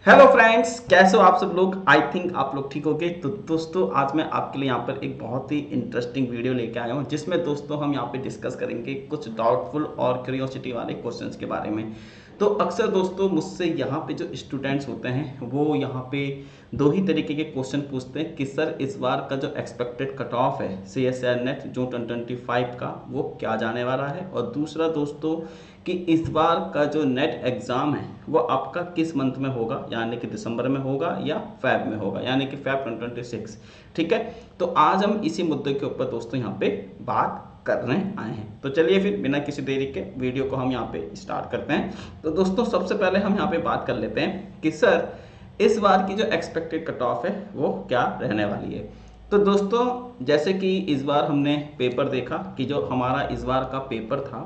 Hello friends, कैसे हो आप सब लोग। आई थिंक आप लोग ठीक होगे। तो दोस्तों आज मैं आपके लिए यहाँ पर एक बहुत ही इंटरेस्टिंग वीडियो लेके आया हूँ जिसमें दोस्तों हम यहाँ पे डिस्कस करेंगे कुछ डाउटफुल और क्यूरियोसिटी वाले क्वेश्चंस के बारे में। तो अक्सर दोस्तों मुझसे यहाँ पे जो स्टूडेंट्स होते हैं वो यहाँ पे दो ही तरीके के क्वेश्चन पूछते हैं कि सर इस बार का जो एक्सपेक्टेड कट ऑफ है सी एस आर नेट जो 2025 का वो क्या जाने वाला है, और दूसरा दोस्तों कि इस बार का जो नेट एग्ज़ाम है वो आपका किस मंथ में होगा, यानी कि दिसंबर में होगा या फैब में होगा, यानी कि फैब 2026। ठीक है, तो आज हम इसी मुद्दे के ऊपर दोस्तों यहाँ पे बात करने आए हैं। तो चलिए फिर बिना किसी देरी के वीडियो को हम यहाँ पे स्टार्ट करते हैं। तो दोस्तों सबसे पहले हम यहाँ पे बात कर लेते हैं कि सर इस बार की जो एक्सपेक्टेड कट ऑफ है वो क्या रहने वाली है। तो दोस्तों जैसे कि इस बार हमने पेपर देखा कि जो हमारा इस बार का पेपर था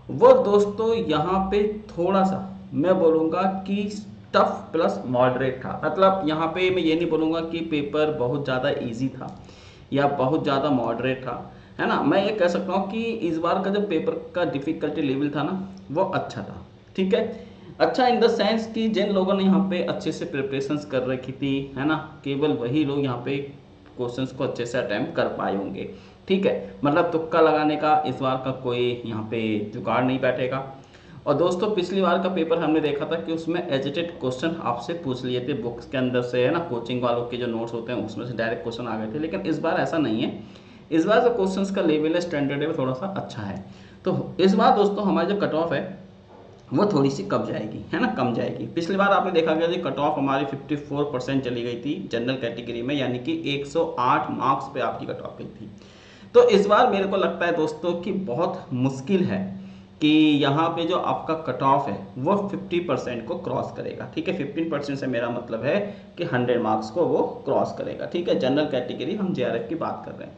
वो दोस्तों यहाँ पे थोड़ा सा मैं बोलूँगा कि टफ प्लस मॉडरेट था। मतलब यहाँ पे मैं ये नहीं बोलूँगा कि पेपर बहुत ज़्यादा इजी था या बहुत ज़्यादा मॉडरेट था, है ना। मैं ये कह सकता हूँ कि इस बार का जो पेपर का डिफ़िकल्टी लेवल था ना वो अच्छा था। ठीक है, अच्छा इन द सेंस कि जिन लोगों ने यहाँ पे अच्छे से प्रिपरेशंस कर रखी थी, है ना, केवल वही लोग यहाँ पे क्वेश्चंस को अच्छे से अटेम्प्ट कर पाए होंगे। ठीक है, मतलब तुक्का लगाने का इस बार का कोई यहाँ पे जुगाड़ नहीं बैठेगा। और दोस्तों पिछली बार का पेपर हमने देखा था कि उसमें एजिटेड क्वेश्चन आपसे पूछ लिए थे बुक्स के अंदर से, है ना, कोचिंग वालों के जो नोट्स होते हैं उसमें से डायरेक्ट क्वेश्चन आ गए थे। लेकिन इस बार ऐसा नहीं है, इस बार जो क्वेश्चंस का लेवल है, स्टैंडर्ड है, वो थोड़ा सा अच्छा है। तो इस बार दोस्तों हमारी जो कट ऑफ है वो थोड़ी सी कम जाएगी, है ना, कम जाएगी। पिछली बार आपने देखा गया जी कट ऑफ हमारी 54% चली गई थी जनरल कैटेगरी में, यानी कि 108 मार्क्स पे आपकी कट ऑफ गई थी। तो इस बार मेरे को लगता है दोस्तों कि बहुत मुश्किल है कि यहाँ पे जो आपका कट ऑफ है वो 50% को क्रॉस करेगा। ठीक है, 15% से मेरा मतलब है कि 100 मार्क्स को वो क्रॉस करेगा। ठीक है, जनरल कैटेगरी हम जेआरएफ की बात कर रहे हैं।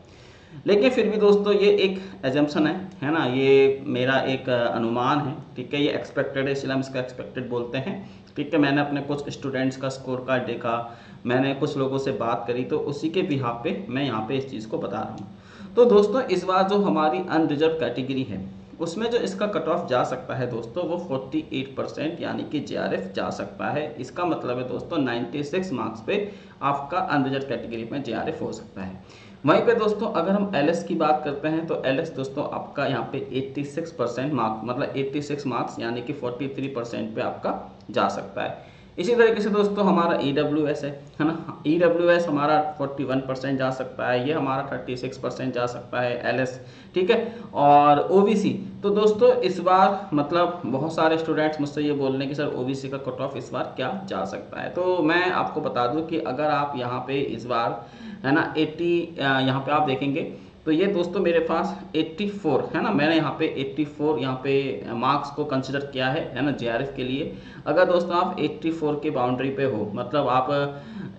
लेकिन फिर भी दोस्तों ये एक एजम्पशन है ना, ये मेरा एक अनुमान है। ठीक है, ये एक्सपेक्टेड है इसलिए हम इसका एक्सपेक्टेड बोलते हैं। ठीक है, मैंने अपने कुछ स्टूडेंट्स का स्कोर कार्ड देखा, मैंने कुछ लोगों से बात करी, तो उसी के बिहाफ पे मैं यहाँ पे इस चीज़ को बता रहा हूँ। तो दोस्तों इस बार जो हमारी अनरिजर्व कैटेगरी है उसमें जो इसका कट ऑफ जा सकता है दोस्तों वो 48% यानी कि जेआरएफ जा सकता है। इसका मतलब है दोस्तों 96 मार्क्स पे आपका अनरिजर्व कैटेगरी में जेआरएफ हो सकता है। वहीं पे दोस्तों अगर हम एलएस की बात करते हैं तो एलएस दोस्तों आपका यहाँ पे 86% मार्क्स, मतलब 86 मार्क्स यानी कि 43% पे आपका जा सकता है। इसी तरीके से दोस्तों हमारा ईडब्ल्यूएस है ना, ईडब्ल्यूएस हमारा 41% जा सकता है, ये हमारा 36% जा सकता है एलएस। ठीक है, और ओबीसी तो दोस्तों इस बार मतलब बहुत सारे स्टूडेंट्स मुझसे ये बोल रहे हैं कि सर ओबीसी का कट ऑफ इस बार क्या जा सकता है। तो मैं आपको बता दूं कि अगर आप यहाँ पे इस बार, है ना, 80 यहाँ पे आप देखेंगे तो ये दोस्तों मेरे पास 84, है ना, मैंने यहाँ पे 84 यहाँ पे मार्क्स को कंसिडर किया है ना जेआरएफ के लिए। अगर दोस्तों आप 84 के बाउंड्री पे हो, मतलब आप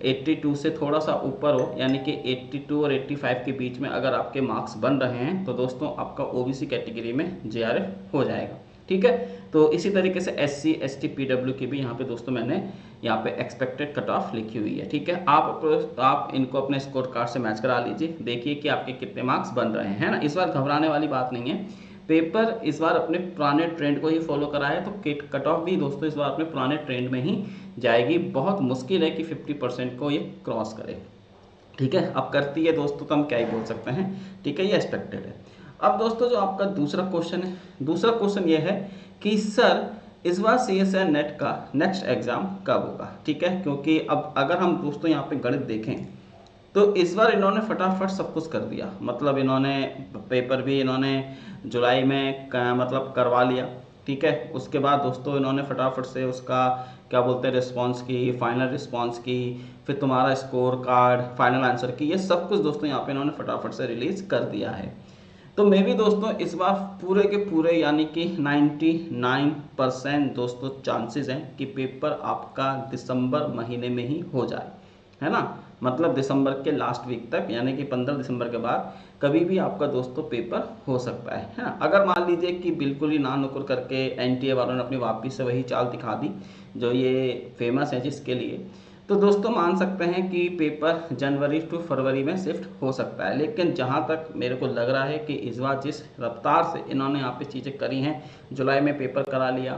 82 से थोड़ा सा ऊपर हो, यानी कि 82 और 85 के बीच में अगर आपके मार्क्स बन रहे हैं तो दोस्तों आपका ओबीसी कैटेगरी में जेआरएफ हो जाएगा। ठीक है, तो इसी तरीके से एससी एसटी पीडब्ल्यू की भी यहाँ पे दोस्तों मैंने यहाँ पे एक्सपेक्टेड कट ऑफ लिखी हुई है। ठीक है, आप इनको अपने स्कोर कार्ड से मैच करा लीजिए, देखिए कि आपके कितने मार्क्स बन रहे हैं, है ना। इस बार घबराने वाली बात नहीं है, पेपर इस बार अपने पुराने ट्रेंड को ही फॉलो करा है, तो कट ऑफ भी दोस्तों इस बार अपने पुराने ट्रेंड में ही जाएगी। बहुत मुश्किल है कि 50% को ये क्रॉस करे। ठीक है, अब करती है दोस्तों तो हम क्या ही बोल सकते हैं। ठीक है, ये एक्सपेक्टेड है। अब दोस्तों जो आपका दूसरा क्वेश्चन है, दूसरा क्वेश्चन ये है कि सर इस बार सी एस आई नेट का नेक्स्ट एग्ज़ाम कब होगा। ठीक है, क्योंकि अब अगर हम दोस्तों यहाँ पे गणित देखें तो इस बार इन्होंने फटाफट सब कुछ कर दिया। मतलब इन्होंने पेपर भी इन्होंने जुलाई में मतलब करवा लिया। ठीक है, उसके बाद दोस्तों इन्होंने फटाफट से उसका क्या बोलते हैं रिस्पांस की, फाइनल रिस्पांस की, फिर तुम्हारा स्कोर कार्ड, फाइनल आंसर की, ये सब कुछ दोस्तों यहाँ पे इन्होंने फटाफट से रिलीज़ कर दिया है। तो मे भी दोस्तों इस बार पूरे के पूरे यानी कि 99% दोस्तों चांसेस हैं कि पेपर आपका दिसंबर महीने में ही हो जाए, है ना। मतलब दिसंबर के लास्ट वीक तक, यानी कि 15 दिसंबर के बाद कभी भी आपका दोस्तों पेपर हो सकता है ना। अगर मान लीजिए कि बिल्कुल ही ना नुकुर करके एनटीए वालों ने अपनी वापस से वही चाल दिखा दी जो ये फेमस है जिसके लिए, तो दोस्तों मान सकते हैं कि पेपर जनवरी टू फरवरी में शिफ्ट हो सकता है। लेकिन जहां तक मेरे को लग रहा है कि इस बार जिस रफ्तार से इन्होंने यहाँ पे चीज़ें करी हैं, जुलाई में पेपर करा लिया,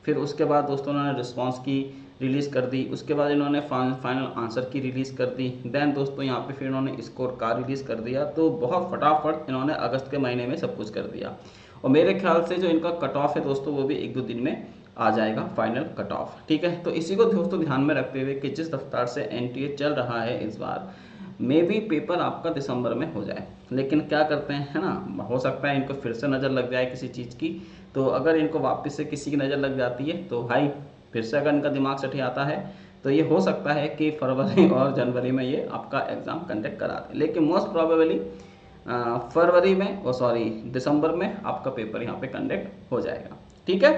फिर उसके बाद दोस्तों उन्होंने रिस्पॉन्स की रिलीज़ कर दी, उसके बाद इन्होंने फाइनल आंसर की रिलीज़ कर दी, देन दोस्तों यहाँ पे फिर इन्होंने स्कोर कार्ड रिलीज़ कर दिया। तो बहुत फटाफट इन्होंने अगस्त के महीने में सब कुछ कर दिया। और मेरे ख्याल से जो इनका कट ऑफ है दोस्तों वो भी 1-2 दिन में आ जाएगा, फाइनल कट ऑफ। ठीक है, तो इसी को दोस्तों ध्यान में रखते हुए कि जिस रफ्तार से एनटीए चल रहा है इस बार, मे बी पेपर आपका दिसंबर में हो जाए। लेकिन क्या करते हैं, है ना, हो सकता है इनको फिर से नज़र लग जाए किसी चीज़ की। तो अगर इनको वापस से किसी की नज़र लग जाती है तो भाई फिर से अगर इनका दिमाग सठी आता है तो ये हो सकता है कि फरवरी और जनवरी में ये आपका एग्ज़ाम कंडक्ट करा दें। लेकिन मोस्ट प्रोबेबली फरवरी में, ओ सॉरी, दिसंबर में आपका पेपर यहाँ पे कंडक्ट हो जाएगा। ठीक है,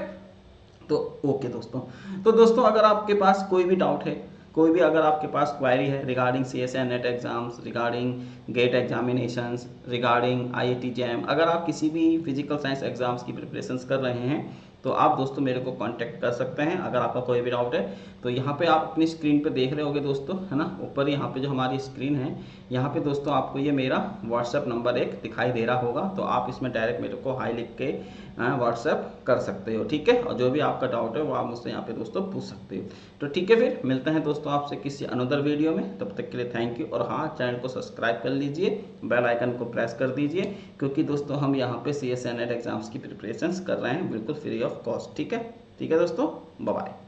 तो ओके दोस्तों। तो दोस्तों अगर आपके पास कोई भी डाउट है, कोई भी अगर आपके पास क्वेरी है regarding CSA NET exams, regarding GATE examinations, regarding IIT JAM, अगर आप किसी भी फिजिकल साइंस एग्जाम्स की प्रिपरेशंस कर रहे हैं तो आप दोस्तों मेरे को कांटेक्ट कर सकते हैं। अगर आपका कोई भी डाउट है तो यहाँ पे आप अपनी स्क्रीन पे देख रहे होगे दोस्तों, है ना, ऊपर यहाँ पे जो हमारी स्क्रीन है, यहाँ पे दोस्तों आपको ये मेरा व्हाट्सएप नंबर एक दिखाई दे रहा होगा। तो आप इसमें डायरेक्ट मेरे को हाई लिख के व्हाट्सएप कर सकते हो। ठीक है, और जो भी आपका डाउट है वो आप मुझसे यहाँ पे दोस्तों पूछ सकते हो। तो ठीक है, फिर मिलते हैं दोस्तों आपसे किसी अनदर वीडियो में। तब तक के लिए थैंक यू। और हाँ, चैनल को सब्सक्राइब कर लीजिए, बेल आइकन को प्रेस कर दीजिए, क्योंकि दोस्तों हम यहाँ पे CSA नेट एग्जाम्स की प्रिपरेशंस कर रहे हैं बिल्कुल फ्री ऑफ कॉस्ट। ठीक है दोस्तों, बाय बाय।